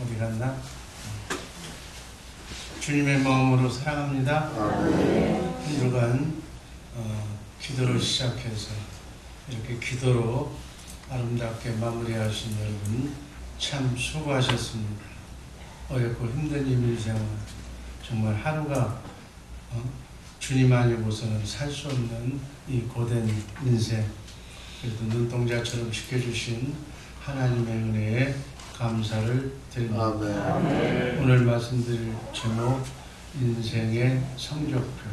어디 갔나? 주님의 마음으로 사랑합니다. 한 주간 기도로 시작해서 이렇게 기도로 아름답게 마무리하신 여러분 참 수고하셨습니다. 어렵고 힘든 인생은 정말 하루가 주님 아니고서는 살 수 없는 이 고된 인생, 그래도 눈동자처럼 지켜주신 하나님의 은혜에 감사를 드립니다. 아멘. 오늘 말씀드릴 제목, 인생의 성적표,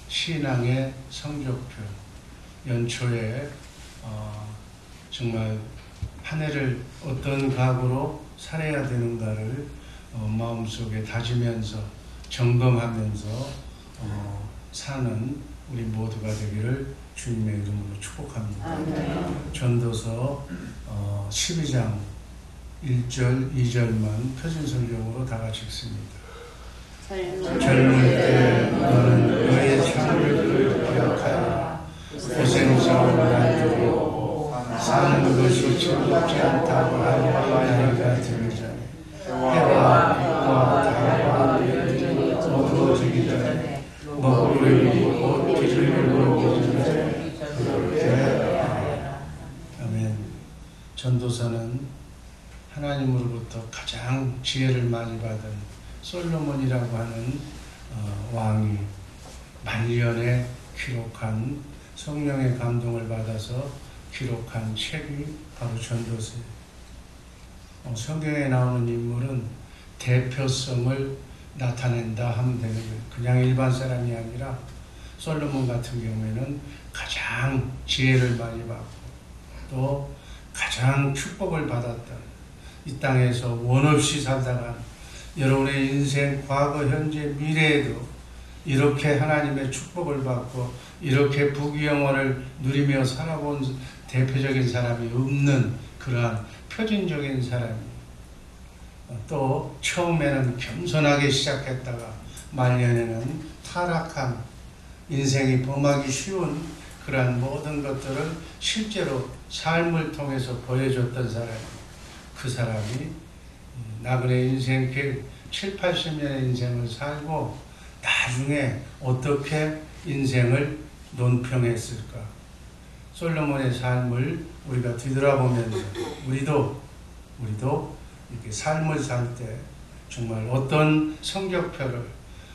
신앙의 성적표. 연초에 정말 한 해를 어떤 각오로 살아야 되는가를 마음속에 다지면서 점검하면서 사는 우리 모두가 되기를 주님의 이름으로 축복합니다. 아멘. 전도서 12장 1절, 2절만 표준 성경으로 다 같이 읽습니다. 젊을 때 너는 너의 삶을 기억하여라. 고생스러운 날들이고 사는 것이 즐겁지 않다고 하는 나이가 들기 전에 해와 빛과 달과 별들이 어두워지기 전에 먹구름이 곧 비를 몰고 전에 그렇게 하라. 아멘. 전도서는 하나님으로부터 가장 지혜를 많이 받은 솔로몬이라고 하는 왕이 말년에 기록한, 성령의 감동을 받아서 기록한 책이 바로 전도서예요. 성경에 나오는 인물은 대표성을 나타낸다 하면 되는 거예요. 그냥 일반 사람이 아니라 솔로몬 같은 경우에는 가장 지혜를 많이 받고 또 가장 축복을 받았던, 이 땅에서 원 없이 살다가 여러분의 인생, 과거, 현재, 미래에도 이렇게 하나님의 축복을 받고 이렇게 부귀영화를 누리며 살아본 대표적인 사람이 없는 그러한 표준적인 사람이에요. 또 처음에는 겸손하게 시작했다가 말년에는 타락한, 인생이 범하기 쉬운 그러한 모든 것들을 실제로 삶을 통해서 보여줬던 사람이에요. 그 사람이 나그네 인생 7, 80년의 인생을 살고 나중에 어떻게 인생을 논평했을까? 솔로몬의 삶을 우리가 뒤돌아보면서 우리도 이렇게 삶을 살 때 정말 어떤 성적표를,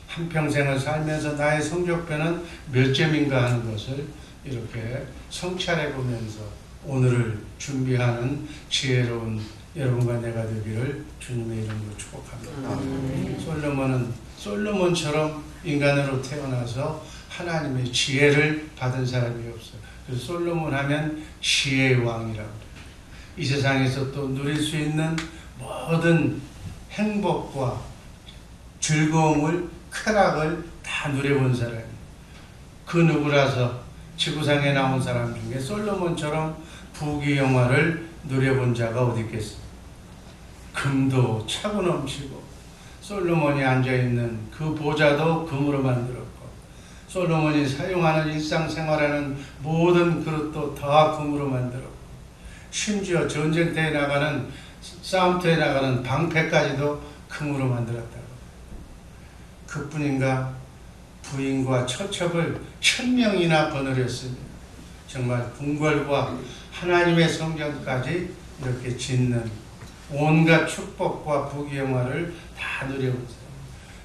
한평생을 살면서 나의 성적표는 몇 점인가 하는 것을 이렇게 성찰해 보면서 오늘을 준비하는 지혜로운 여러분과 내가 되기를 주님의 이름으로 축복합니다. 솔로몬은 솔로몬처럼 인간으로 태어나서 하나님의 지혜를 받은 사람이 없어요. 그래서 솔로몬 하면 지혜의 왕이라고 해요. 이 세상에서 또 누릴 수 있는 모든 행복과 즐거움을, 쾌락을 다 누려본 사람이에요. 그 누구라서 지구상에 나온 사람 중에 솔로몬처럼 부귀영화를 누려본 자가 어디 있겠어요? 금도 차고 넘치고 솔로몬이 앉아있는 그 보좌도 금으로 만들었고 솔로몬이 사용하는 일상생활하는 모든 그릇도 다 금으로 만들었고 심지어 전쟁터에 나가는, 싸움터에 나가는 방패까지도 금으로 만들었다고. 그뿐인가 부인과 처첩을 1000명이나 거느렸습니다. 정말 궁궐과 하나님의 성전까지 이렇게 짓는 온갖 축복과 부귀영화를 다 누려보세요.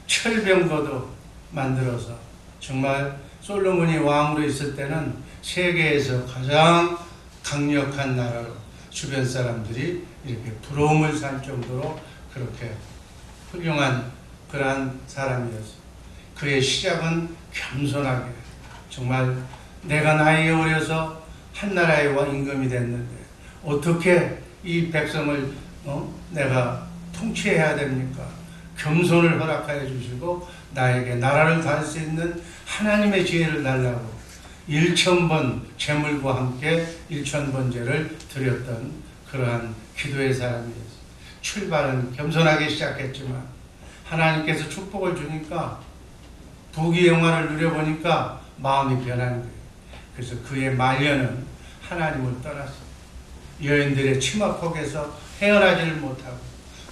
철병거도 만들어서 정말 솔로몬이 왕으로 있을 때는 세계에서 가장 강력한 나라로 주변 사람들이 이렇게 부러움을 살 정도로 그렇게 훌륭한 그러한 사람이었어요. 그의 시작은 겸손하게, 정말 내가 나이에 어려서 한 나라의 임금이 됐는데 어떻게 이 백성을 내가 통치해야 됩니까? 겸손을 허락하여 주시고 나에게 나라를 다할 수 있는 하나님의 지혜를 달라고 1000번 제물과 함께 1000번제를 드렸던 그러한 기도의 사람이었어요. 출발은 겸손하게 시작했지만 하나님께서 축복을 주니까, 부귀영화를 누려보니까 마음이 변한 거예요. 그래서 그의 말년은 하나님을 떠났어요. 여인들의 치마 폭에서 헤어나지를 못하고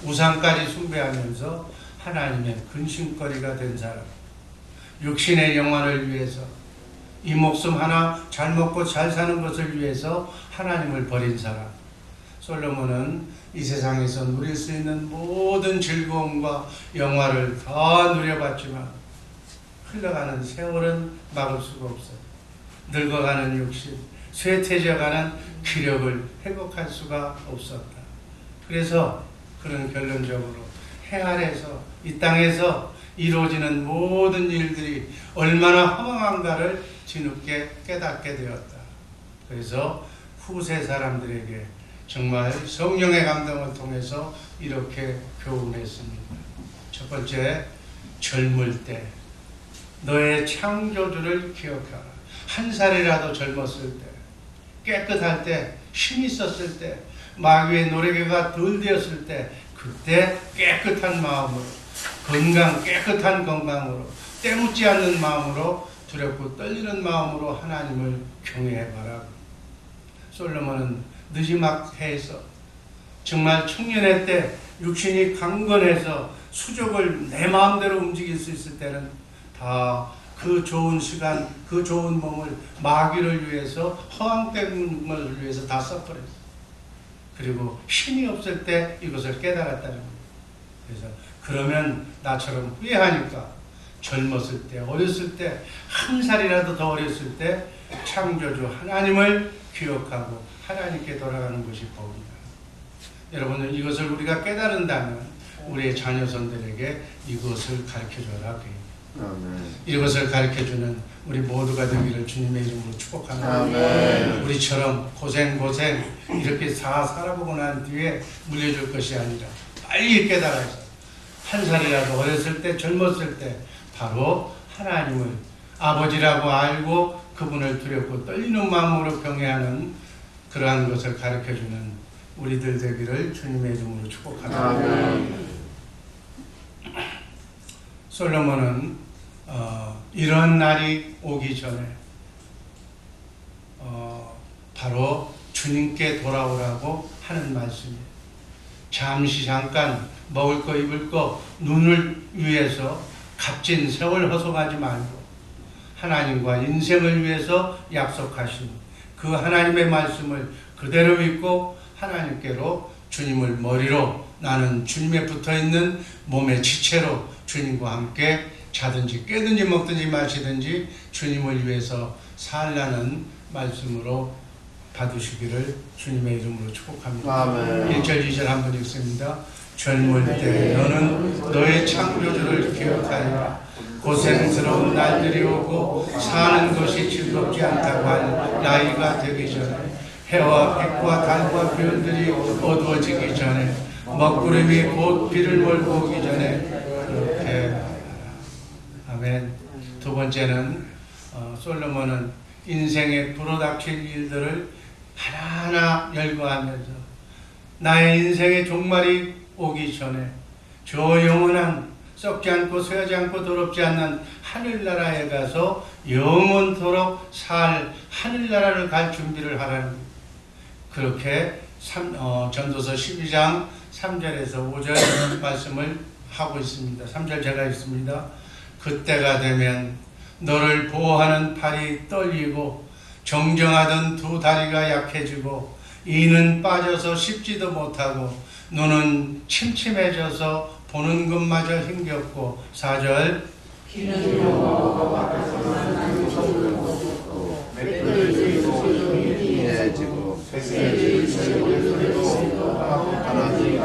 우상까지 숭배하면서 하나님의 근심거리가 된 사람, 육신의 영화를 위해서 이 목숨 하나 잘 먹고 잘 사는 것을 위해서 하나님을 버린 사람. 솔로몬은 이 세상에서 누릴 수 있는 모든 즐거움과 영화를 다 누려봤지만 흘러가는 세월은 막을 수가 없어요. 늙어가는 육신, 쇠퇴져가는 기력을 회복할 수가 없었다. 그래서 그는 결론적으로 해 아래서 이 땅에서 이루어지는 모든 일들이 얼마나 허망한가를 뒤늦게 깨닫게 되었다. 그래서 후세 사람들에게 정말 성령의 감동을 통해서 이렇게 교훈했습니다. 첫 번째, 젊을 때 너의 창조주를 기억하라. 한 살이라도 젊었을 때, 깨끗할 때, 힘이 있었을 때, 마귀의 노래개가 덜 되었을 때, 그때 깨끗한 마음으로, 깨끗한 건강으로, 때묻지 않는 마음으로, 두렵고 떨리는 마음으로 하나님을 경외해봐라. 솔로몬은 느지막해에서 정말 청년의 때 육신이 강건해서 수족을 내 마음대로 움직일 수 있을 때는 다 그 좋은 시간, 그 좋은 몸을 마귀를 위해서, 허황된 것을 위해서 다 써버렸어요. 그리고 힘이 없을 때 이것을 깨달았다는 거예요. 그래서 그러면 나처럼 후회하니까 젊었을 때, 어렸을 때, 한 살이라도 더 어렸을 때 창조주 하나님을 기억하고 하나님께 돌아가는 것이 복입니다. 여러분은 이것을 우리가 깨달은다면 우리의 자녀손들에게 이것을 가르쳐줘라. 이것을 가르쳐주는 우리 모두가 되기를 주님의 이름으로 축복합니다. 우리처럼 고생 이렇게 살아보고 난 뒤에 물려줄 것이 아니라 빨리 깨달아서 한 살이라도 어렸을 때, 젊었을 때 바로 하나님을 아버지라고 알고 그분을 두렵고 떨리는 마음으로 경외하는 그러한 것을 가르쳐주는 우리들 되기를 주님의 이름으로 축복합니다. 솔로몬은 이런 날이 오기 전에 바로 주님께 돌아오라고 하는 말씀이에요. 잠깐 먹을 거 입을 거 눈을 위해서 값진 세월 허송하지 말고 하나님과 인생을 위해서 약속하신 그 하나님의 말씀을 그대로 믿고 하나님께로 주님을 머리로, 나는 주님에 붙어있는 몸의 지체로 주님과 함께 자든지 깨든지 먹든지 마시든지 주님을 위해서 살라는 말씀으로 받으시기를 주님의 이름으로 축복합니다. 1절 2절 한번 읽습니다. 젊을 때 너는 너의 창조주를 기억하리라. 고생스러운 날들이 오고 사는 것이 즐겁지 않다고 할 나이가 되기 전에, 해와 빛과 달과 별들이 어두워지기 전에, 먹구름이 곧 비를 몰고 오기 전에 그렇게. 아멘. 두 번째는 솔로몬은 인생에 불어닥칠 일들을 하나하나 열거하면서 나의 인생의 종말이 오기 전에 저 영원한 썩지 않고 쇠하지 않고 더럽지 않는 하늘나라에 가서 영원토록 살 하늘나라를 갈 준비를 하라는 거예요. 그렇게 전도서 12장 3절에서 5절 말씀을 하고 있습니다. 3절 제가 읽습니다. 그때가 되면 너를 보호하는 팔이 떨리고 정정하던 두 다리가 약해지고 이는 빠져서 씹지도 못하고 눈은 침침해져서 보는 것마저 힘겹고. 4절 귀는 영어가 바깥에서만 나는 소리를 못 듣고 맷돌이 소리로 미해지고 백세의 소리로 하나님이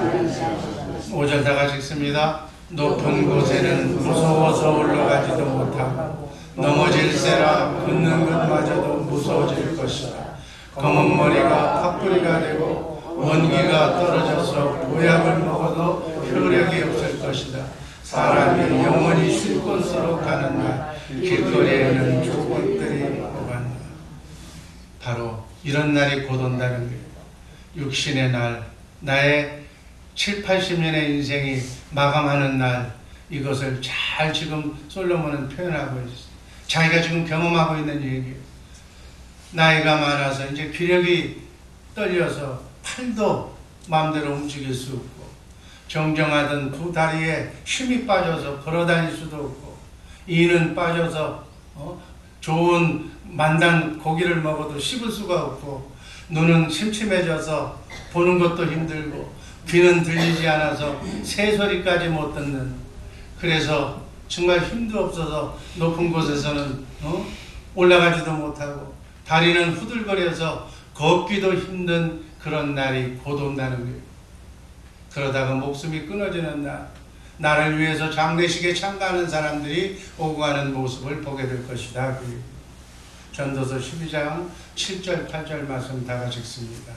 5절 다 같이 읽습니다. 높은 곳에는 무서워서 올라가지도 못하고 넘어질세라 걷는 것마저도 무서워질 것이다. 검은 머리가 팥뿌리가 되고 원기가 떨어져서 보약을 먹어도 효력이 없을 것이다. 사람이 영원히 쉴 곳으로 가는 날 길거리에는 조건들이 오간다. 바로 이런 날이 곧 온다는 거예요. 육신의 날, 나의 7, 80년의 인생이 마감하는 날, 이것을 잘 지금 솔로몬은 표현하고 있어요. 자기가 지금 경험하고 있는 얘기예요. 나이가 많아서 이제 기력이 떨려서 팔도 마음대로 움직일 수 없고 정정하던 두 다리에 힘이 빠져서 걸어다닐 수도 없고, 이는 빠져서 좋은 만단 고기를 먹어도 씹을 수가 없고, 눈은 침침해져서 보는 것도 힘들고, 귀는 들리지 않아서 새소리까지 못 듣는, 그래서 정말 힘도 없어서 높은 곳에서는 올라가지도 못하고, 다리는 후들거려서 걷기도 힘든 그런 날이 곧 온다는 거예요. 그러다가 목숨이 끊어지는 날, 나를 위해서 장례식에 참가하는 사람들이 오고 가는 모습을 보게 될 것이다. 전도서 12장 7절 8절 말씀 다 같이 읽습니다.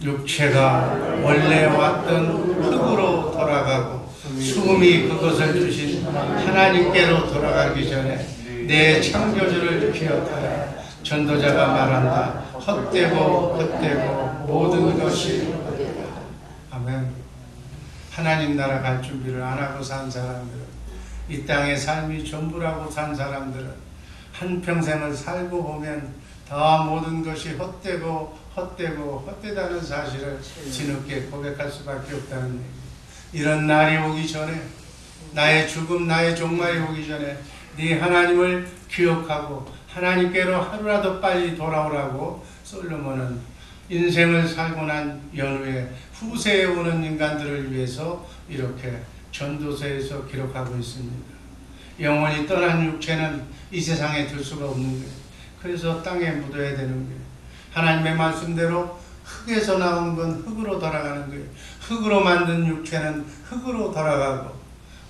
육체가 원래 왔던 흙으로 돌아가고 숨이 그것을 주신 하나님께로 돌아가기 전에 내 창조주를 기억하라. 전도자가 말한다. 헛되고 모든 것이 아멘. 하나님 나라 갈 준비를 안 하고 산 사람들은, 이 땅의 삶이 전부라고 산 사람들은 한평생을 살고 보면 다 모든 것이 헛되다는 사실을 뒤늦게 고백할 수밖에 없다는 얘기. 이런 날이 오기 전에, 나의 죽음, 나의 종말이 오기 전에 네 하나님을 기억하고 하나님께로 하루라도 빨리 돌아오라고 솔로몬은 인생을 살고 난 연후에 후세에 오는 인간들을 위해서 이렇게 전도서에서 기록하고 있습니다. 영원히 떠난 육체는 이 세상에 둘 수가 없는 거예요. 그래서 땅에 묻어야 되는 거예요. 하나님의 말씀대로 흙에서 나온 건 흙으로 돌아가는 거예요. 흙으로 만든 육체는 흙으로 돌아가고,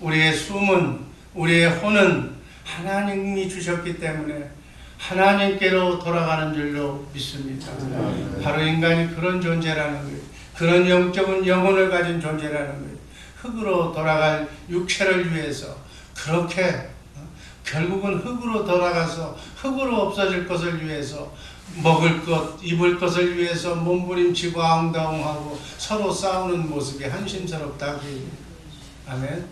우리의 숨은, 우리의 혼은 하나님이 주셨기 때문에 하나님께로 돌아가는 줄로 믿습니다. 바로 인간이 그런 존재라는 거예요. 그런 영적인 영혼을 가진 존재라는 거예요. 흙으로 돌아갈 육체를 위해서 그렇게 결국은 흙으로 돌아가서 흙으로 없어질 것을 위해서, 먹을 것, 입을 것을 위해서 몸부림치고 아웅다웅하고 서로 싸우는 모습이 한심스럽다고. 아멘.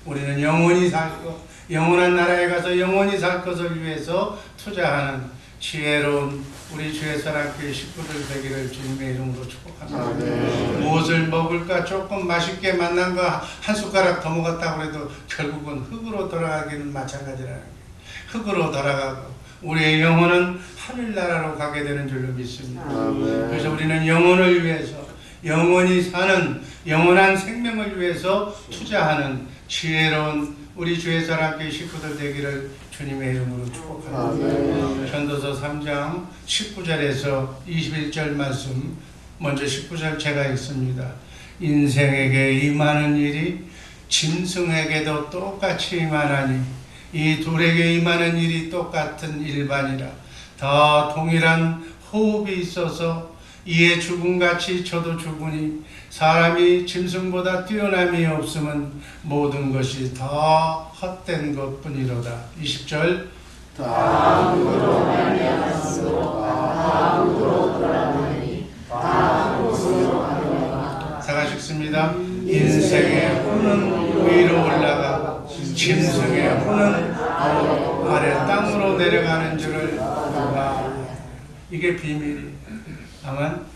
우리는 영원히 살 것, 영원한 나라에 가서 영원히 살 것을 위해서 투자하는 지혜로운 우리 주의사랑교회 식구들 되기를 주님의 이름으로 축복합니다. 무엇을 먹을까, 조금 맛있게 만난 거 한 숟가락 더 먹었다고 해도 결국은 흙으로 돌아가기는 마찬가지라는 거예요. 흙으로 돌아가고 우리의 영혼은 하늘나라로 가게 되는 줄로 믿습니다. 그래서 우리는 영혼을 위해서, 영원히 사는 영원한 생명을 위해서 투자하는 지혜로운 우리 주의사랑교회 식구들 되기를 주님의 이름으로 축복합니다. 전도서 3장 19절에서 21절 말씀, 먼저 19절 제가 읽습니다. 인생에게 임하는 일이 짐승에게도 똑같이 임하나니 이 둘에게 임하는 일이 똑같은 일반이라. 다 동일한 호흡이 있어서 이에 죽음같이 저도 죽으니 사람이 짐승보다 뛰어남이 없으면 모든 것이 다 헛된 것뿐이로다. 20절 다음으로 말미암았으므로 다음으로 돌아오니 다음으로 가려나. 다같이 읽습니다. 인생의 혼은 위로 올라가고 짐승의 혼은 아래 땅으로 내려가는 줄을 누가. 이게 비밀이. 아멘.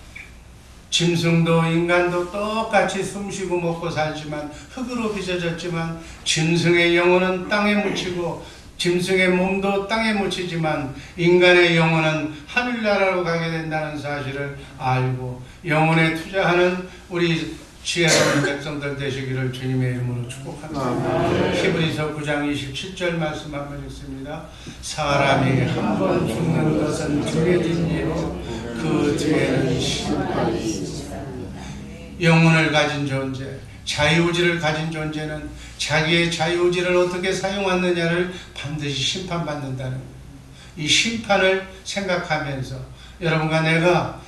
짐승도 인간도 똑같이 숨쉬고 먹고 살지만, 흙으로 빚어졌지만 짐승의 영혼은 땅에 묻히고 짐승의 몸도 땅에 묻히지만 인간의 영혼은 하늘나라로 가게 된다는 사실을 알고 영혼에 투자하는 우리 지혜로운 백성들 되시기를 주님의 이름으로 축복합니다. 히브리서 9장 27절 말씀 한번 읽습니다. 사람이 한 번 죽는 것은 정해진 일로 그 뒤에는 심판이 있습니다. 영혼을 가진 존재, 자유의지를 가진 존재는 자기의 자유의지를 어떻게 사용하느냐를 반드시 심판받는다는 거예요. 이 심판을 생각하면서 여러분과 내가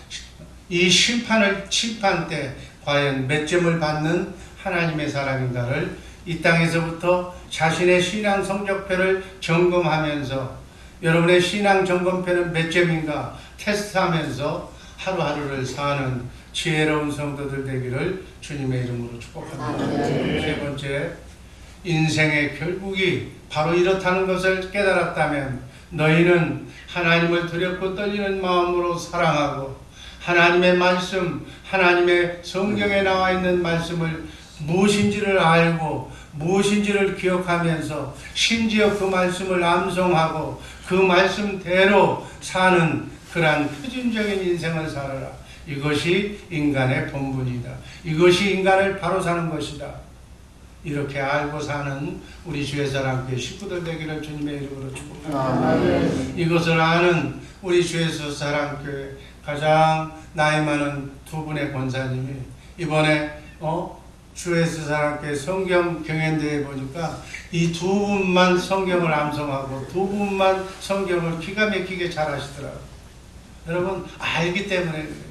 이 심판 때 과연 몇 점을 받는 하나님의 사람인가를 이 땅에서부터 자신의 신앙 성적표를 점검하면서 여러분의 신앙 점검표는 몇 점인가 테스트하면서 하루하루를 사는 지혜로운 성도들 되기를 주님의 이름으로 축복합니다. 세 번째, 인생의 결국이 바로 이렇다는 것을 깨달았다면 너희는 하나님을 두렵고 떨리는 마음으로 사랑하고 하나님의 말씀, 하나님의 성경에 나와 있는 말씀을 무엇인지를 알고 무엇인지를 기억하면서 심지어 그 말씀을 암송하고 그 말씀대로 사는 그러한 표준적인 인생을 살아라. 이것이 인간의 본분이다. 이것이 인간을 바로 사는 것이다. 이렇게 알고 사는 우리 주의 사랑교회 식구들 되기를 주님의 이름으로 축복합니다. 이것을 아는 우리 주의 사랑교회 가장 나이 많은 두 분의 권사님이 이번에 주의 사랑교회 성경 경연대회 보니까 이 두 분만 성경을 암송하고 두 분만 성경을 기가 막히게 잘하시더라고요. 여러분 알기 때문에 그래요.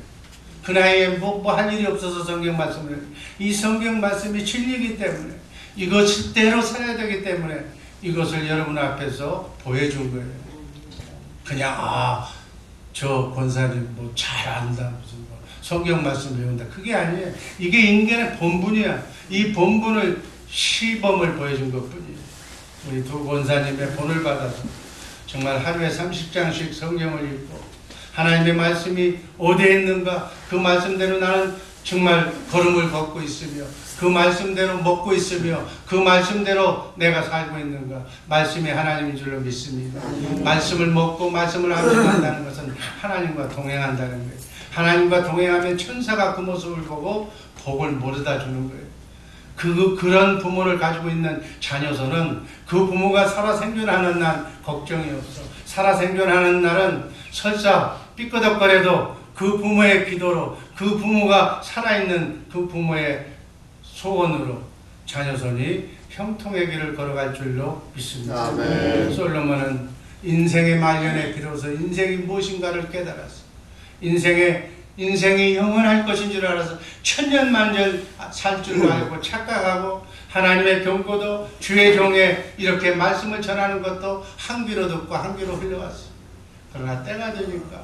그 나이에 뭐 할 일이 없어서 성경 말씀을 이 성경 말씀이 진리이기 때문에 이것대로 살아야 되기 때문에 이것을 여러분 앞에서 보여준 거예요. 그냥 저 권사님 뭐 잘한다 무슨 뭐 성경 말씀 배운다 그게 아니에요. 이게 인간의 본분이야. 이 본분을 시범을 보여준 것뿐이에요. 우리 두 권사님의 본을 받아서 정말 하루에 30장씩 성경을 읽고 하나님의 말씀이 어디에 있는가 그 말씀대로 나는 정말 걸음을 걷고 있으며 그 말씀대로 먹고 있으며 그 말씀대로 내가 살고 있는가 말씀이 하나님인 줄로 믿습니다. 말씀을 먹고 말씀을 암송한다는 것은 하나님과 동행한다는 거예요. 하나님과 동행하면 천사가 그 모습을 보고 복을 모르다 주는 거예요. 그런 부모를 가지고 있는 자녀서는 그 부모가 살아생존하는 날 걱정이 없어. 살아생존하는 날은 설사 삐끄덕거려도 그 부모의 기도로 그 부모가 살아있는 그 부모의 소원으로 자녀손이 형통의 길을 걸어갈 줄로 믿습니다. 아멘. 솔로몬은 인생의 말년에 비로소 인생이 무엇인가를 깨달았어. 인생이 영원할 것인 줄 알아서 천년만년 살 줄 알고 착각하고 하나님의 경고도 주의 종에 이렇게 말씀을 전하는 것도 한 귀로 듣고 한 귀로 흘려왔어. 그러나 때가 되니까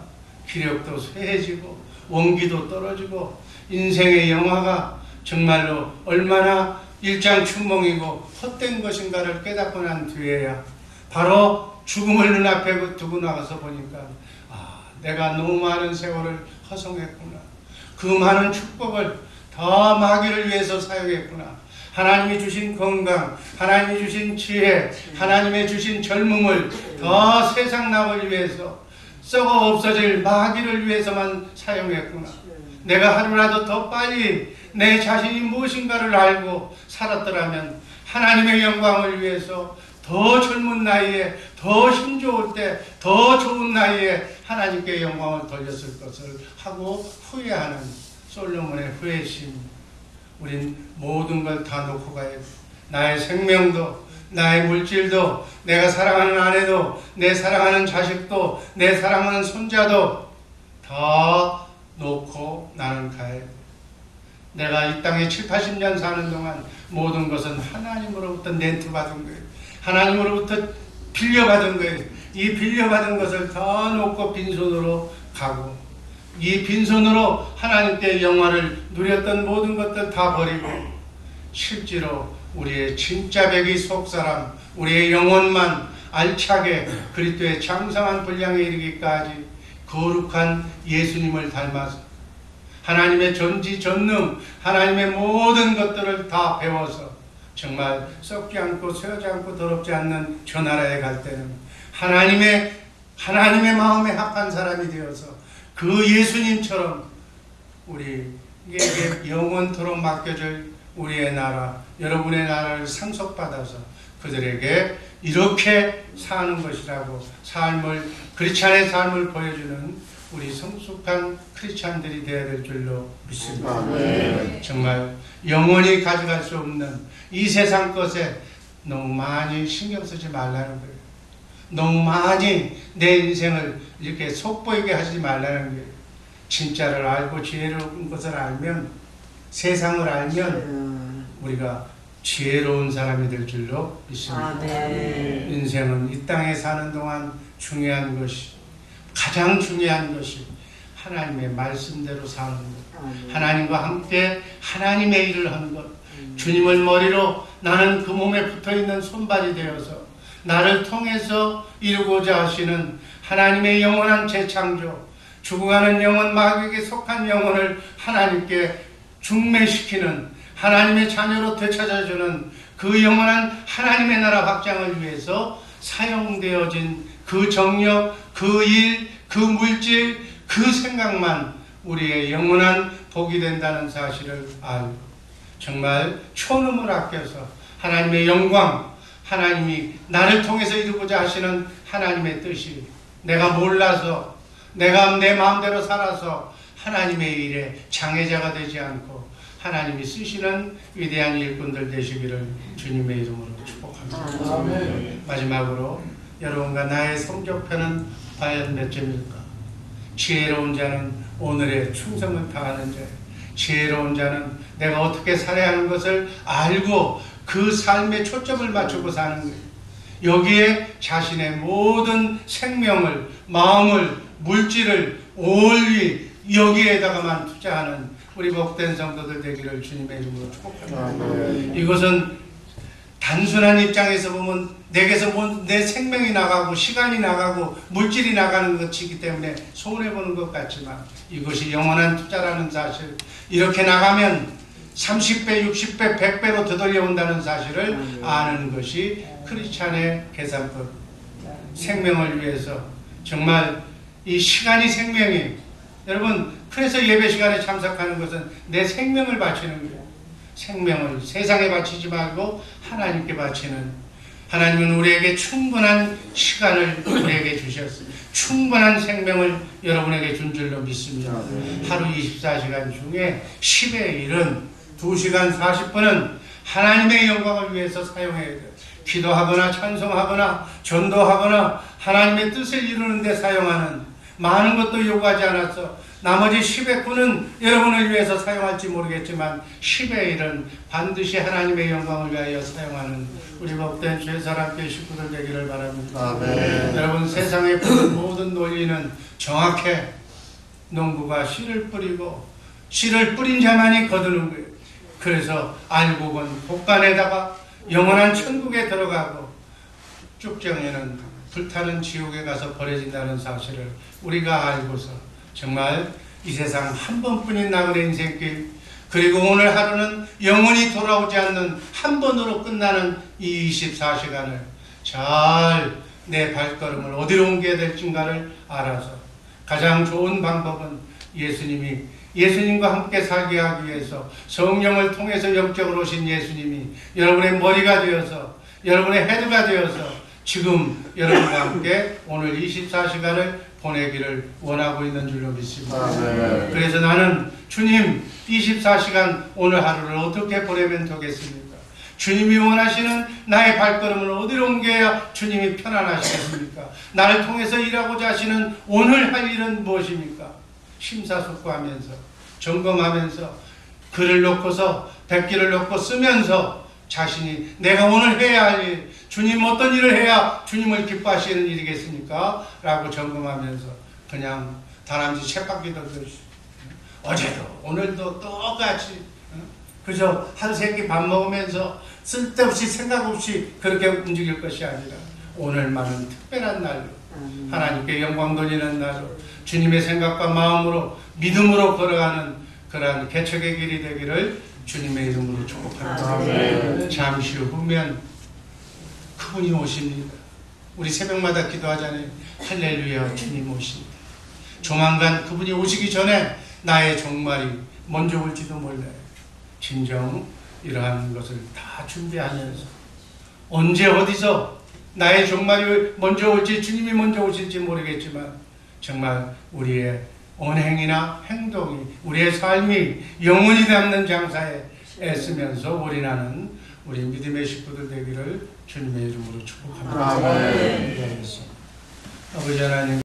기력도 쇠해지고 원기도 떨어지고 인생의 영화가 정말로 얼마나 일장춘몽이고 헛된 것인가를 깨닫고 난 뒤에야 바로 죽음을 눈앞에 두고 나가서 보니까 내가 너무 많은 세월을 허송했구나. 그 많은 축복을 더 마귀를 위해서 사용했구나. 하나님이 주신 건강, 하나님이 주신 지혜, 하나님의 주신 젊음을 더 세상 낙을 위해서 썩어 없어질 마귀를 위해서만 사용했구나. 내가 하루라도 더 빨리 내 자신이 무엇인가를 알고 살았더라면 하나님의 영광을 위해서 더 젊은 나이에 더 힘 좋을 때 더 좋은 나이에 하나님께 영광을 돌렸을 것을 하고 후회하는 솔로몬의 후회심. 우린 모든 걸 다 놓고 가야 돼. 나의 생명도 나의 물질도 내가 사랑하는 아내도 내 사랑하는 자식도 내 사랑하는 손자도 다 놓고 나는 가야 돼. 내가 이 땅에 7, 80년 사는 동안 모든 것은 하나님으로부터 렌트 받은 거예요. 하나님으로부터 빌려받은 거예요. 이 빌려받은 것을 다 놓고 빈손으로 가고 이 빈손으로 하나님께 영화를 누렸던 모든 것들 다 버리고 실제로 우리의 진짜 백이 속사람 우리의 영혼만 알차게 그리스도의 장성한 분량에 이르기까지 거룩한 예수님을 닮아서 하나님의 전지전능 하나님의 모든 것들을 다 배워서 정말 썩지 않고 쇠하지 않고 더럽지 않는 저 나라에 갈 때는 하나님의 마음에 합한 사람이 되어서 그 예수님처럼 우리에게 영원토록 맡겨질 우리의 나라, 여러분의 나라를 상속받아서 그들에게 이렇게 사는 것이라고 크리스찬의 삶을 보여주는 우리 성숙한 크리스찬들이 되어야 될 줄로 믿습니다. 아멘. 정말 영원히 가져갈 수 없는 이 세상 것에 너무 많이 신경 쓰지 말라는 거예요. 너무 많이 내 인생을 이렇게 속보이게 하지 말라는 거예요. 진짜를 알고 지혜로운 것을 알면 세상을 알면 우리가 지혜로운 사람이 될 줄로 믿습니다. 인생은 이 땅에 사는 동안 중요한 것이 가장 중요한 것이 하나님의 말씀대로 사는 것 하나님과 함께 하나님의 일을 하는 것 주님을 머리로 나는 그 몸에 붙어있는 손발이 되어서 나를 통해서 이루고자 하시는 하나님의 영원한 재창조 죽어가는 영혼 마귀에게 속한 영혼을 하나님께 중매시키는 하나님의 자녀로 되찾아주는 그 영원한 하나님의 나라 확장을 위해서 사용되어진 그 정력, 그 일, 그 물질, 그 생각만 우리의 영원한 복이 된다는 사실을 알고 정말 초놈을 아껴서 하나님의 영광, 하나님이 나를 통해서 이루고자 하시는 하나님의 뜻이 내가 몰라서 내가 내 마음대로 살아서 하나님의 일에 장애자가 되지 않고 하나님이 쓰시는 위대한 일꾼들 되시기를 주님의 이름으로 축복합니다. 아멘. 마지막으로 여러분과 나의 성적표는 과연 몇 점일까? 지혜로운 자는 오늘의 충성을 다하는 자, 지혜로운 자는 내가 어떻게 살아야 하는 것을 알고 그 삶에 초점을 맞추고 사는 거예요. 여기에 자신의 모든 생명을, 마음을, 물질을 올리 여기에다가만 투자하는 우리 복된 성도들 되기를 주님의 이름으로 축복합니다. 이것은 단순한 입장에서 보면 내게서 내 생명이 나가고 시간이 나가고 물질이 나가는 것이기 때문에 손해보는 것 같지만 이것이 영원한 투자라는 사실, 이렇게 나가면 30배, 60배, 100배로 되돌려온다는 사실을 아는 것이 크리스찬의 계산법. 생명을 위해서 정말 이 시간이 생명이, 여러분 그래서 예배 시간에 참석하는 것은 내 생명을 바치는 거예요. 생명을 세상에 바치지 말고 하나님께 바치는, 하나님은 우리에게 충분한 시간을 우리에게 주셨습니다. 충분한 생명을 여러분에게 준 줄로 믿습니다. 하루 24시간 중에 10의 1은 2시간 40분은 하나님의 영광을 위해서 사용해야 돼요. 기도하거나 찬송하거나 전도하거나 하나님의 뜻을 이루는 데 사용하는, 많은 것도 요구하지 않았어. 나머지 10의 9는 여러분을 위해서 사용할지 모르겠지만 10의 1은 반드시 하나님의 영광을 위하여 사용하는 우리 복된 죄사람께 식구들 되기를 바랍니다. 아멘. 여러분 세상의 모든 논리는 정확해. 농부가 씨를 뿌리고 씨를 뿌린 자만이 거두는 거예요. 그래서 알곡은 곡간에다가 영원한 천국에 들어가고 쭉정이는 불타는 지옥에 가서 버려진다는 사실을 우리가 알고서 정말 이 세상 한 번뿐인 나그네 인생길, 그리고 오늘 하루는 영원히 돌아오지 않는 한 번으로 끝나는 이 24시간을 잘 내 발걸음을 어디로 옮겨야 될지인가를 알아서 가장 좋은 방법은 예수님과 함께 살게 하기 위해서 성령을 통해서 영적으로 오신 예수님이 여러분의 머리가 되어서 여러분의 헤드가 되어서 지금 여러분과 함께 오늘 24시간을 보내기를 원하고 있는 줄로 믿습니다. 그래서 나는 주님 24시간 오늘 하루를 어떻게 보내면 되겠습니까? 주님이 원하시는 나의 발걸음을 어디로 옮겨야 주님이 편안하시겠습니까? 나를 통해서 일하고자 하시는 오늘 할 일은 무엇입니까? 심사숙고하면서 점검하면서 글을 놓고서 백기를 놓고 쓰면서 자신이 내가 오늘 해야 할 일, 주님 어떤 일을 해야 주님을 기뻐하시는 일이겠습니까? 라고 점검하면서 그냥 다람쥐 쳇바퀴 돌듯이 어제도 오늘도 똑같이 그저 한 새끼 밥 먹으면서 쓸데없이 생각 없이 그렇게 움직일 것이 아니라 오늘만은 특별한 날로 하나님께 영광 돌리는 날로 주님의 생각과 마음으로 믿음으로 걸어가는 그러한 개척의 길이 되기를 주님의 이름으로 축복합니다. 잠시 후면 그분이 오십니다. 우리 새벽마다 기도하잖아요. 할렐루야, 주님 오십니다. 조만간 그분이 오시기 전에 나의 종말이 먼저 올지도 몰라요. 진정 이러한 것을 다 준비하면서 언제 어디서 나의 종말이 먼저 올지 주님이 먼저 오실지 모르겠지만 정말 우리의 언행이나 행동이 우리의 삶이 영원히 남는 장사에 애쓰면서 올인하는 우리 믿음의 식구들 되기를 주님의 이름으로 축복합니다. 아멘. 아버지 하나님